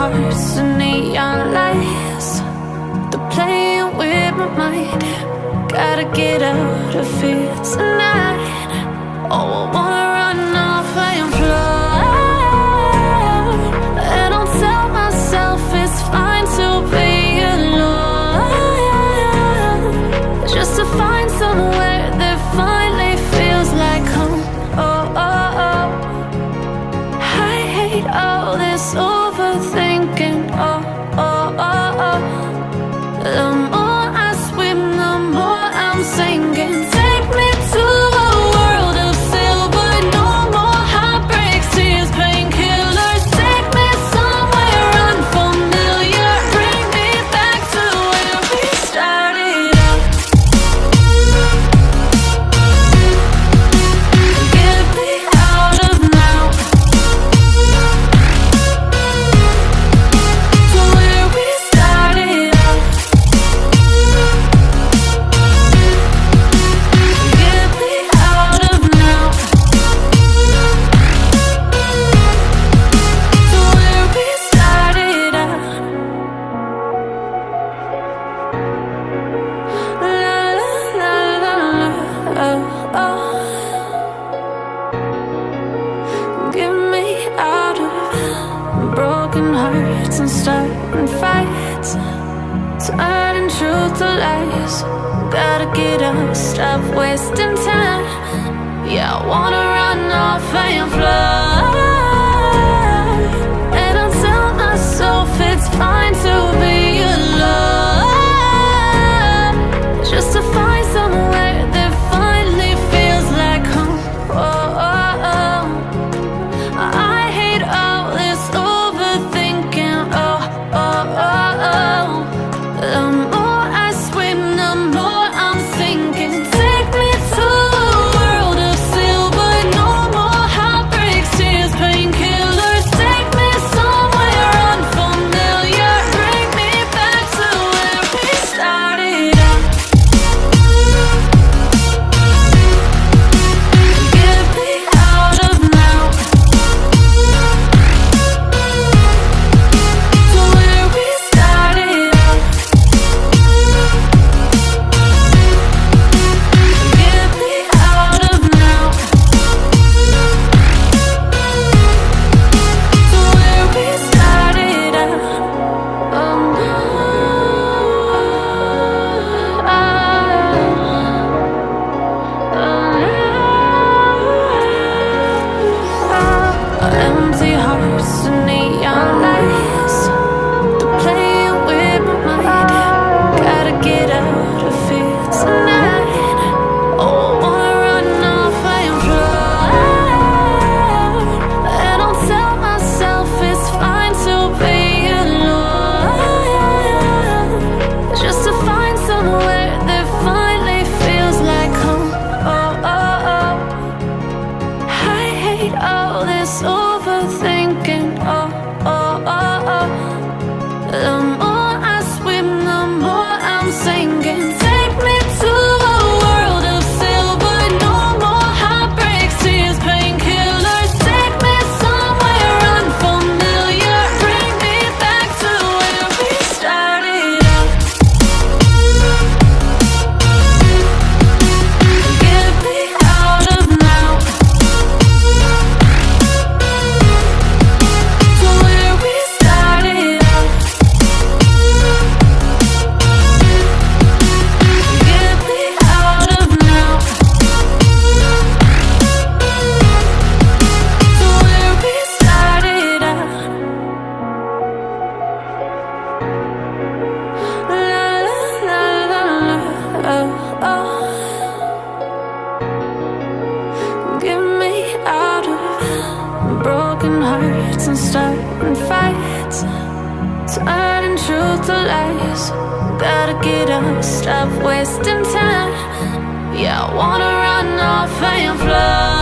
hearts and neon lights. They're playing with my mind. Gotta get out of here tonight. Oh, I wanna run off and fly. And I'll tell myself it's fine to be alone, just to find somewhere that finally feels like home. Oh, oh, oh. I hate all this overthinking. Oh, oh, oh, oh. The more I swim, the more I'm sinking. Take me to a world of silver. No more heartbreaks, tears, painkillers. Take me somewhere unfamiliar. Bring me back to where we started out. Get me out of now, to where we started out. Get me out of now, to where we started out. La la la la la, oh, oh. Get me out of broken hearts and starting fights, turning truth to lies. Gotta get up, stop wasting time. Yeah, I wanna run off and fly. And I'll tell myself it's fine to be alone, just to find somewhere that finally feels like home. Oh, oh, oh. I hate all this overthinking. Oh, oh, oh, oh. The more I swim, the more I'm sinking. Take me to a world of silver. No more heartbreaks, tears, painkillers. Take me somewhere unfamiliar. Bring me back to where we started out. Get me out of now, to where we started out. Get me out of now, to where we started out. Oh no, empty hearts and neon lights. They're playing with my mind. Gotta get out of here tonight. Oh, I wanna run off and fly. And I'll tell myself it's fine to be alone, just to find somewhere that finally feels like home. Oh, oh, oh. I hate all this overthinking. Oh, oh, oh, oh. The more I swim, the more I'm sinking. Take me to a world of silver. No more heartbreaks, tears, painkillers. Take me somewhere unfamiliar. Bring me back to where we started out. Get me out of now, to where we started out. Get me out of now, to where we started out. La la la la la, oh, oh. Get me out of broken hearts and starting fights, turning truth to lies. Gotta get up, stop wasting time. Yeah, I wanna run off and fly.